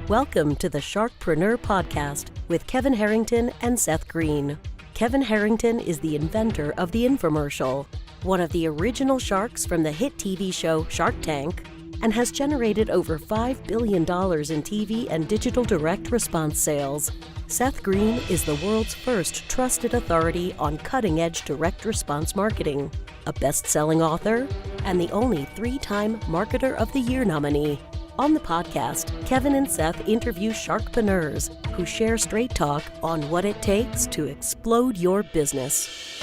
Welcome to the SharkPreneur podcast with Kevin Harrington and Seth Greene. Kevin Harrington is the inventor of the infomercial, one of the original sharks from the hit TV show Shark Tank, and has generated over $5 billion in TV and digital direct response sales. Seth Greene is the world's first trusted authority on cutting-edge direct response marketing, a best-selling author, and the only 3-time Marketer of the Year nominee. On the podcast, Kevin and Seth interview sharkpreneurs who share straight talk on what it takes to explode your business.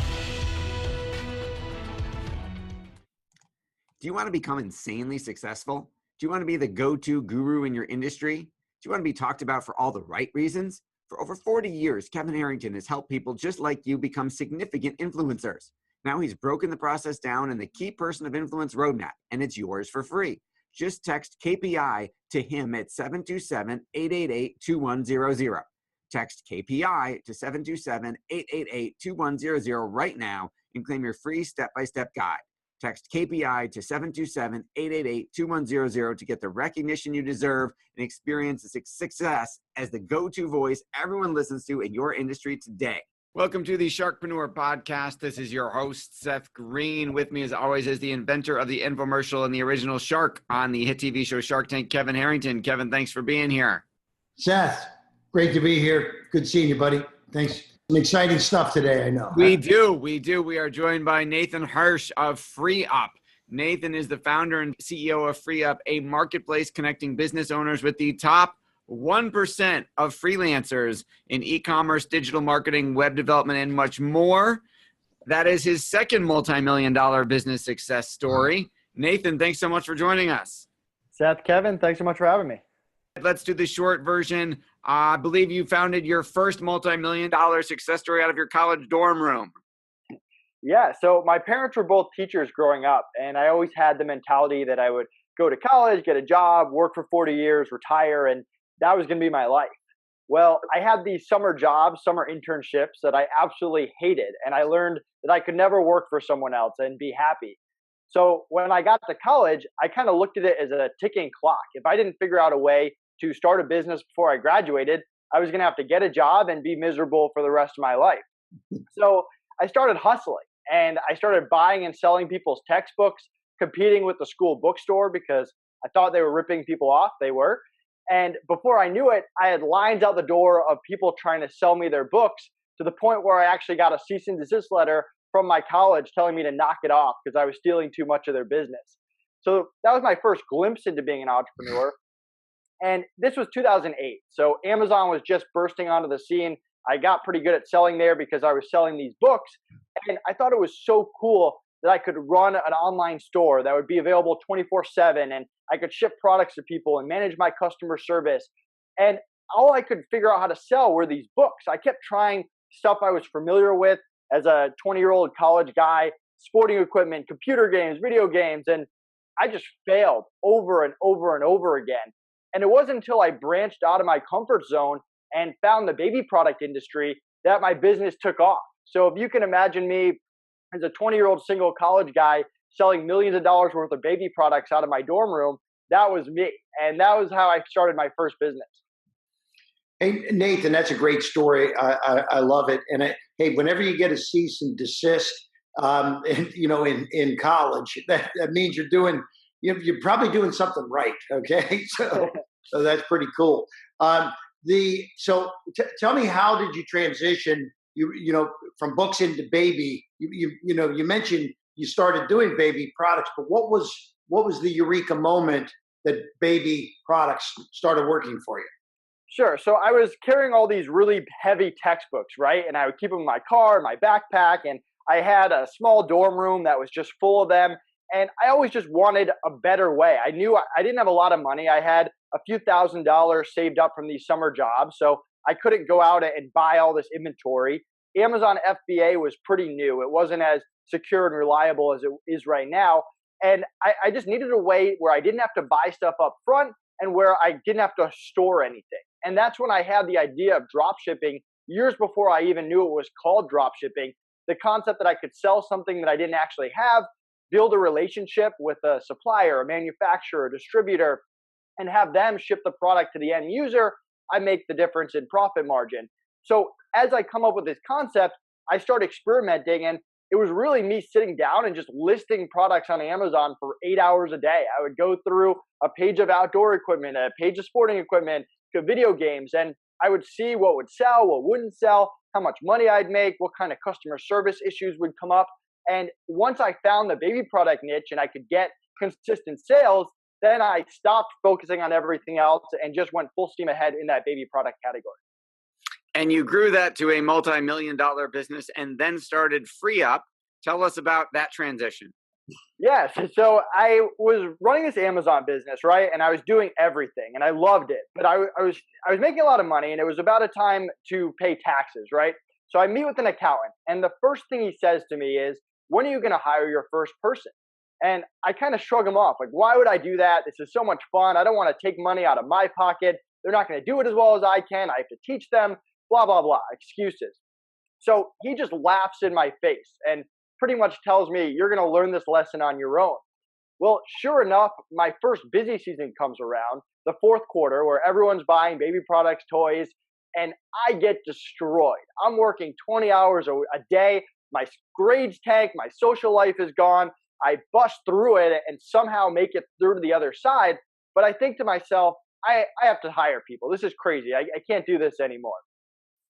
Do you want to become insanely successful? Do you want to be the go-to guru in your industry? Do you want to be talked about for all the right reasons? For over 40 years, Kevin Harrington has helped people just like you become significant influencers. Now he's broken the process down in the Key Person of Influence roadmap, and it's yours for free. Just text KPI to him at 727-888-2100. Text KPI to 727-888-2100 right now and claim your free step-by-step guide. Text KPI to 727-888-2100 to get the recognition you deserve and experience the success as the go-to voice everyone listens to in your industry today. Welcome to the SharkPreneur podcast. This is your host, Seth Greene. With me, as always, is the inventor of the infomercial and the original shark on the hit TV show Shark Tank, Kevin Harrington. Kevin, thanks for being here. Seth, great to be here. Good seeing you, buddy. Thanks. Some exciting stuff today, I know. We do. We are joined by Nathan Hirsch of FreeUp. Nathan is the founder and CEO of FreeUp, a marketplace connecting business owners with the top 1% of freelancers in e-commerce, digital marketing, web development, and much more. That is his second multi-million-dollar business success story. Nathan, thanks so much for joining us. Seth, Kevin, thanks so much for having me. Let's do the short version. I believe you founded your first multi-million-dollar success story out of your college dorm room. Yeah, so my parents were both teachers growing up, and I always had the mentality that I would go to college, get a job, work for 40 years, retire, and that was going to be my life. Well, I had these summer jobs, summer internships that I absolutely hated, and I learned that I could never work for someone else and be happy. So when I got to college, I kind of looked at it as a ticking clock. If I didn't figure out a way to start a business before I graduated, I was going to have to get a job and be miserable for the rest of my life. So I started hustling, and I started buying and selling people's textbooks, competing with the school bookstore because I thought they were ripping people off. They were. And before I knew it, I had lines out the door of people trying to sell me their books, to the point where I actually got a cease and desist letter from my college telling me to knock it off because I was stealing too much of their business. So that was my first glimpse into being an entrepreneur. And this was 2008. So Amazon was just bursting onto the scene. I got pretty good at selling there because I was selling these books. And I thought it was so cool that I could run an online store that would be available 24/7, and I could ship products to people and manage my customer service. And all I could figure out how to sell were these books. I kept trying stuff I was familiar with as a 20-year-old college guy, sporting equipment, computer games, video games, and I just failed over and over and over again. And it wasn't until I branched out of my comfort zone and found the baby product industry that my business took off. So if you can imagine me as a 20-year-old single college guy selling millions of dollars worth of baby products out of my dorm room, that was me. And that was how I started my first business. Hey, Nathan, that's a great story. I love it. And hey, whenever you get a cease and desist, in college, that means you're probably doing something right. Okay. So that's pretty cool. Tell me, how did you transition from books into baby? You mentioned you started doing baby products, but what was the eureka moment that baby products started working for you? Sure. So I was carrying all these really heavy textbooks, right? And I would keep them in my car, my backpack, and I had a small dorm room that was just full of them. And I always just wanted a better way. I knew I didn't have a lot of money. I had a few $1,000s saved up from these summer jobs, so I couldn't go out and buy all this inventory. Amazon FBA was pretty new. It wasn't as secure and reliable as it is right now. And I just needed a way where I didn't have to buy stuff up front and where I didn't have to store anything. And that's when I had the idea of drop shipping years before I even knew it was called drop shipping. The concept that I could sell something that I didn't actually have, build a relationship with a supplier, a manufacturer, a distributor, and have them ship the product to the end user, I make the difference in profit margin. So as I come up with this concept, I start experimenting, and it was really me sitting down and just listing products on Amazon for 8 hours a day. I would go through a page of outdoor equipment, a page of sporting equipment, to video games, and I would see what would sell, what wouldn't sell, how much money I'd make, what kind of customer service issues would come up. And once I found the baby product niche and I could get consistent sales, then I stopped focusing on everything else and just went full steam ahead in that baby product category. And you grew that to a multi-million-dollar business and then started FreeUp. Tell us about that transition. Yes. So I was running this Amazon business, right? And I was doing everything and I loved it, but I was making a lot of money, and it was about a time to pay taxes, right? So I meet with an accountant, and the first thing he says to me is, when are you going to hire your first person? And I kind of shrug him off. Like, why would I do that? This is so much fun. I don't want to take money out of my pocket. They're not going to do it as well as I can. I have to teach them, blah, blah, blah, excuses. So he just laughs in my face and pretty much tells me, you're going to learn this lesson on your own. Well, sure enough, my first busy season comes around, the fourth quarter, where everyone's buying baby products, toys, and I get destroyed. I'm working 20 hours a day. My grades tank, my social life is gone. I bust through it and somehow make it through to the other side. But I think to myself, I have to hire people. This is crazy. I can't do this anymore.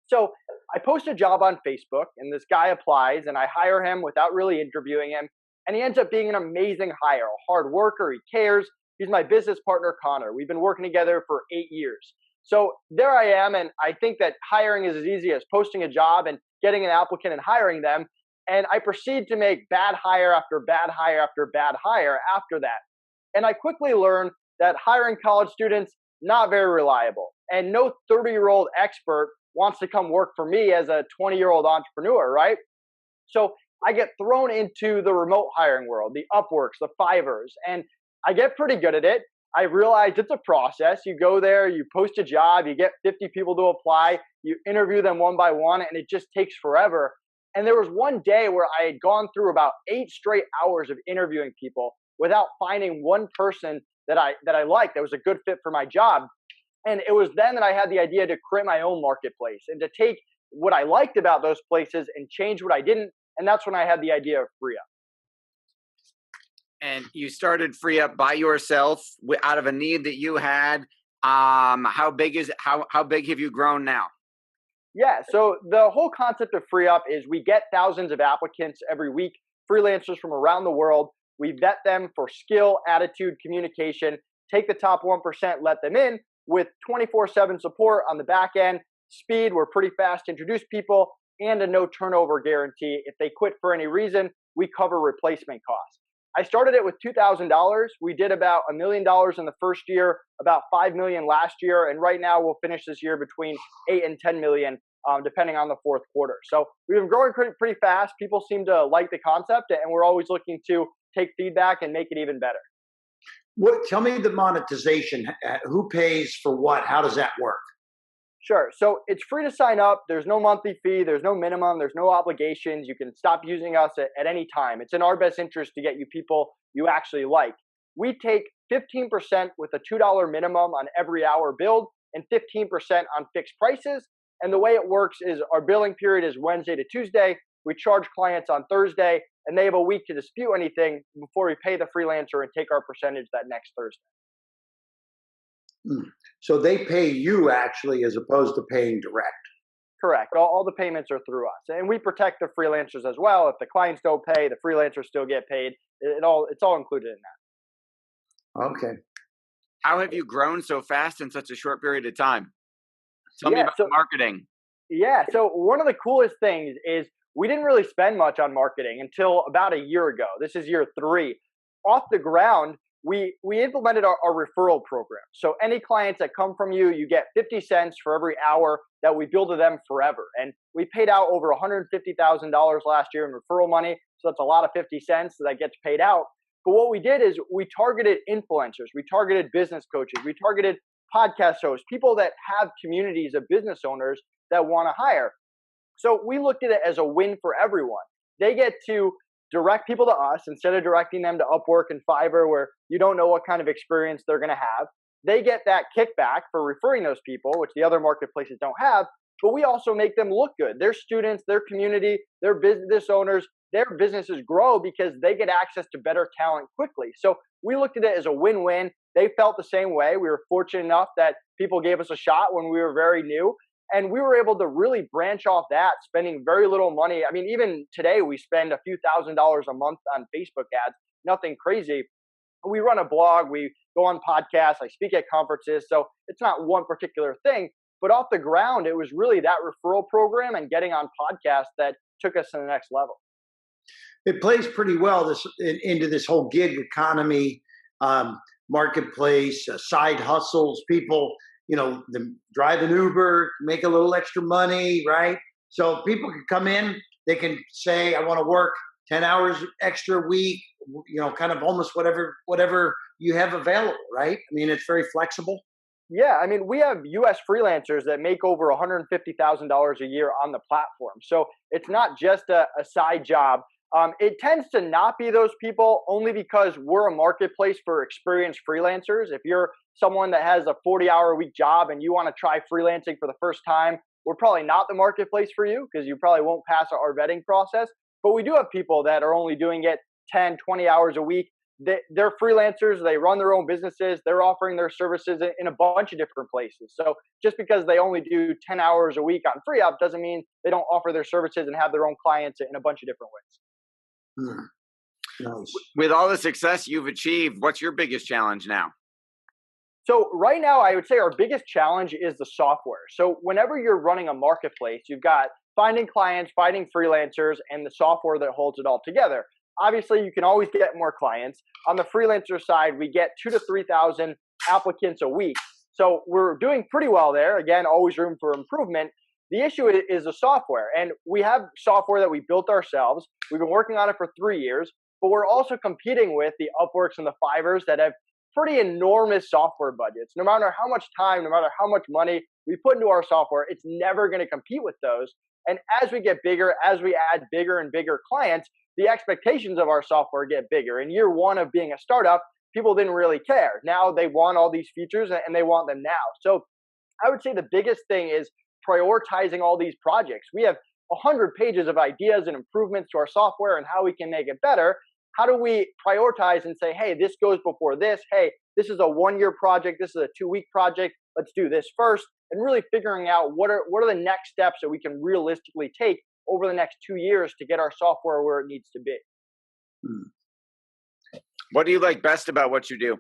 So I post a job on Facebook, and this guy applies, and I hire him without really interviewing him. And he ends up being an amazing hire, a hard worker. He cares. He's my business partner, Connor. We've been working together for 8 years. So there I am, and I think that hiring is as easy as posting a job and getting an applicant and hiring them. And I proceed to make bad hire after bad hire after bad hire after that. And I quickly learned that hiring college students, not very reliable. And no 30-year-old expert wants to come work for me as a 20-year-old entrepreneur, right? So I get thrown into the remote hiring world, the Upworks, the Fivers, and I get pretty good at it. I realized it's a process. You go there, you post a job, you get 50 people to apply, you interview them one by one, and it just takes forever. And there was one day where I had gone through about 8 straight hours of interviewing people without finding one person that I liked that was a good fit for my job. And it was then that I had the idea to create my own marketplace and to take what I liked about those places and change what I didn't. And that's when I had the idea of FreeUp. And you started FreeUp by yourself out of a need that you had. How big have you grown now? Yeah, so the whole concept of FreeUp is we get thousands of applicants every week, freelancers from around the world. We vet them for skill, attitude, communication, take the top 1%, let them in with 24/7 support on the back end, speed, we're pretty fast to introduce people, and a no turnover guarantee. If they quit for any reason, we cover replacement costs. I started it with $2,000. We did about $1 million in the first year, about $5 million last year, and right now we'll finish this year between 8 and 10 million, depending on the fourth quarter. So we've been growing pretty fast. People seem to like the concept, and we're always looking to take feedback and make it even better. Tell me the monetization. Who pays for what? How does that work? Sure. So it's free to sign up. There's no monthly fee. There's no minimum. There's no obligations. You can stop using us at any time. It's in our best interest to get you people you actually like. We take 15% with a $2 minimum on every hour billed and 15% on fixed prices. And the way it works is our billing period is Wednesday to Tuesday. We charge clients on Thursday, and they have a week to dispute anything before we pay the freelancer and take our percentage that next Thursday. So they pay you actually as opposed to paying direct. Correct. All the payments are through us, and we protect the freelancers as well. If the clients don't pay, the freelancers still get paid. It's all included in that. Okay. How have you grown so fast in such a short period of time? Tell me about marketing. Yeah. So one of the coolest things is we didn't really spend much on marketing until about a year ago. This is year 3. Off the ground, we implemented our referral program. So any clients that come from you, you get 50 cents for every hour that we bill to them forever. And we paid out over $150,000 last year in referral money. So that's a lot of 50 cents that gets paid out. But what we did is we targeted influencers. We targeted business coaches. We targeted podcast hosts, people that have communities of business owners that want to hire. So we looked at it as a win for everyone. They get to direct people to us instead of directing them to Upwork and Fiverr, where you don't know what kind of experience they're going to have. they get that kickback for referring those people, which the other marketplaces don't have, but we also make them look good. Their students, their community, their business owners, their businesses grow because they get access to better talent quickly. So we looked at it as a win-win. They felt the same way. We were fortunate enough that people gave us a shot when we were very new. And we were able to really branch off that, spending very little money. I mean, even today, we spend a few $1,000s a month on Facebook ads, nothing crazy. We run a blog, we go on podcasts, I speak at conferences. So it's not one particular thing, but off the ground, it was really that referral program and getting on podcasts that took us to the next level. It plays pretty well into this whole gig economy, marketplace, side hustles, people, drive an Uber, make a little extra money, right? So people can come in, they can say, I want to work 10 hours extra a week, kind of almost whatever you have available, right? I mean, it's very flexible. Yeah, I mean, we have U.S. freelancers that make over $150,000 a year on the platform. So it's not just a side job. It tends to not be those people only because we're a marketplace for experienced freelancers. If you're someone that has a 40-hour-a-week job and you want to try freelancing for the first time, we're probably not the marketplace for you because you probably won't pass our vetting process. But we do have people that are only doing it 10, 20 hours a week. They're freelancers. They run their own businesses. They're offering their services in a bunch of different places. So just because they only do 10 hours a week on FreeUp doesn't mean they don't offer their services and have their own clients in a bunch of different ways. Nice. With all the success you've achieved, what's your biggest challenge now? So right now, I would say our biggest challenge is the software. So whenever you're running a marketplace, you've got finding clients, finding freelancers, and the software that holds it all together. Obviously, you can always get more clients. On the freelancer side, we get 2,000 to 3,000 applicants a week. So we're doing pretty well there. Again, always room for improvement. The issue is the software. And we have software that we built ourselves. We've been working on it for 3 years, but we're also competing with the Upworks and the Fivers that have pretty enormous software budgets. No matter how much time, no matter how much money we put into our software, it's never going to compete with those. And as we get bigger, as we add bigger and bigger clients, the expectations of our software get bigger. In year one of being a startup, people didn't really care. Now they want all these features and they want them now. So I would say the biggest thing is prioritizing all these projects. We have 100 pages of ideas and improvements to our software and how we can make it better. How do we prioritize and say, hey, this goes before this? Hey, this is a 1-year project. This is a 2-week project. Let's do this first. And really figuring out what are the next steps that we can realistically take over the next 2 years to get our software where it needs to be. What do you like best about what you do?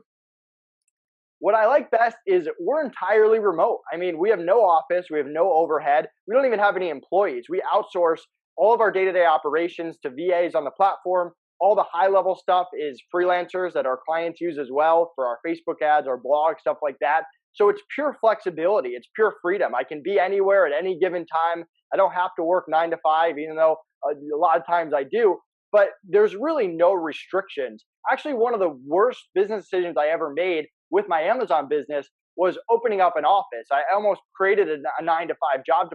What I like best is we're entirely remote. I mean, we have no office. We have no overhead. We don't even have any employees. We outsource all of our day-to-day operations to VAs on the platform. All the high-level stuff is freelancers that our clients use as well for our Facebook ads, our blog, stuff like that. So it's pure flexibility. It's pure freedom. I can be anywhere at any given time. I don't have to work 9 to 5, even though a lot of times I do. But there's really no restrictions. Actually, one of the worst business decisions I ever made with my Amazon business was opening up an office. I almost created a 9 to 5 job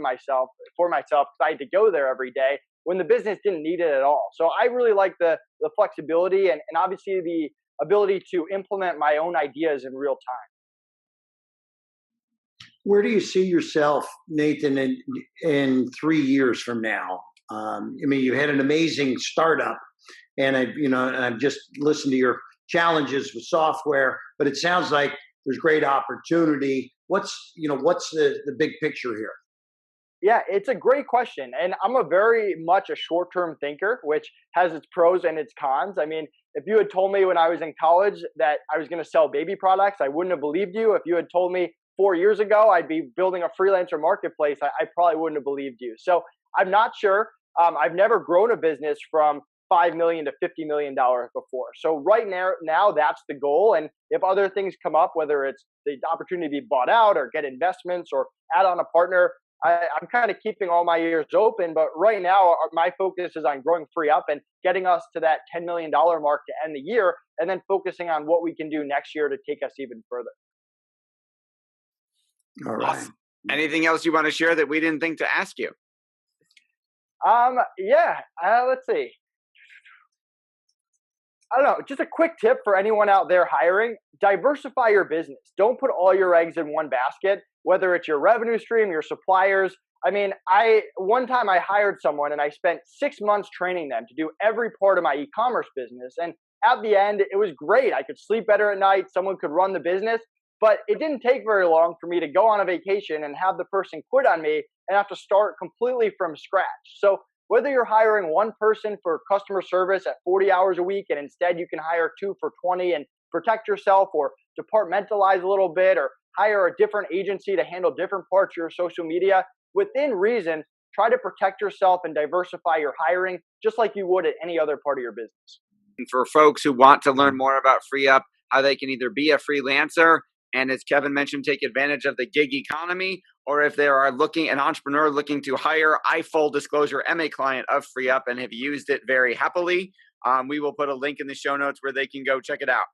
for myself because I had to go there every day when the business didn't need it at all. So I really like the flexibility and obviously the ability to implement my own ideas in real time. Where do you see yourself, Nathan, in 3 years from now? I mean, you had an amazing startup, and I've just listened to your challenges with software, but it sounds like there's great opportunity. What's the big picture here? Yeah, it's a great question. And I'm a very much a short-term thinker, which has its pros and its cons. I mean, if you had told me when I was in college that I was going to sell baby products, I wouldn't have believed you. If you had told me 4 years ago I'd be building a freelancer marketplace, I probably wouldn't have believed you. So I'm not sure. I've never grown a business from $5 million to $50 million before. So right now that's the goal. And if other things come up, whether it's the opportunity to be bought out or get investments or add on a partner, I'm kind of keeping all my ears open. But right now, my focus is on growing FreeUp and getting us to that $10 million mark to end the year, and then focusing on what we can do next year to take us even further. All right. Awesome. Anything else you want to share that we didn't think to ask you? Yeah. Let's see. I don't know, just a quick tip for anyone out there hiring, diversify your business. Don't put all your eggs in one basket, whether it's your revenue stream, your suppliers. I mean, one time I hired someone and I spent 6 months training them to do every part of my e-commerce business. And at the end, it was great. I could sleep better at night. Someone could run the business, but it didn't take very long for me to go on a vacation and have the person quit on me and have to start completely from scratch. So whether you're hiring one person for customer service at 40 hours a week and instead you can hire 2 for 20 and protect yourself, or departmentalize a little bit, or hire a different agency to handle different parts of your social media, within reason, try to protect yourself and diversify your hiring just like you would at any other part of your business. And for folks who want to learn more about FreeUp, how they can either be a freelancer and, as Kevin mentioned, take advantage of the gig economy, or if they are an entrepreneur looking to hire, full disclosure, am a client of FreeUp and have used it very happily. We will put a link in the show notes where they can go check it out.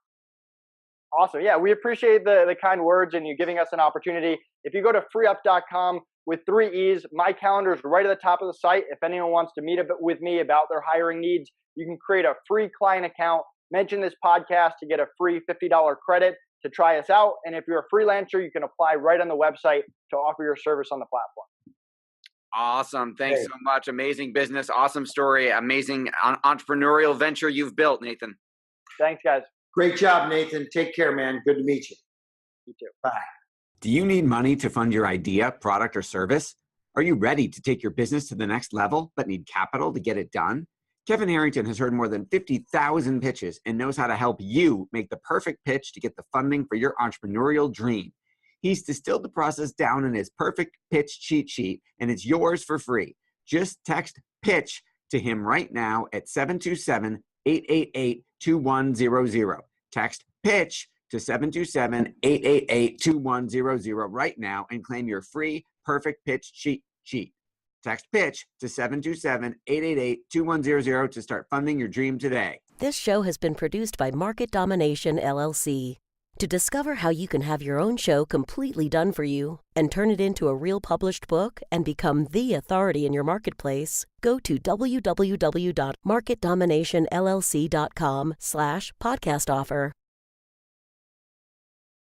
Awesome. Yeah, we appreciate the kind words and you giving us an opportunity. If you go to freeup.com with 3 E's, my calendar is right at the top of the site. If anyone wants to meet with me about their hiring needs, you can create a free client account, mention this podcast to get a free $50 credit to try us out. And if you're a freelancer, you can apply right on the website to offer your service on the platform. Awesome. Thanks so much. Amazing business. Awesome story. Amazing entrepreneurial venture you've built, Nathan. Thanks, guys. Great job, Nathan. Take care, man. Good to meet you. You too. Bye. Do you need money to fund your idea, product, or service? Are you ready to take your business to the next level but need capital to get it done? Kevin Harrington has heard more than 50,000 pitches and knows how to help you make the perfect pitch to get the funding for your entrepreneurial dream. He's distilled the process down in his perfect pitch cheat sheet, and it's yours for free. Just text PITCH to him right now at 727-888-2100. Text PITCH to 727-888-2100 right now and claim your free perfect pitch cheat sheet. Text PITCH to 727-888-2100 to start funding your dream today. This show has been produced by Market Domination, LLC. To discover how you can have your own show completely done for you and turn it into a real published book and become the authority in your marketplace, go to www.marketdominationllc.com/podcast offer.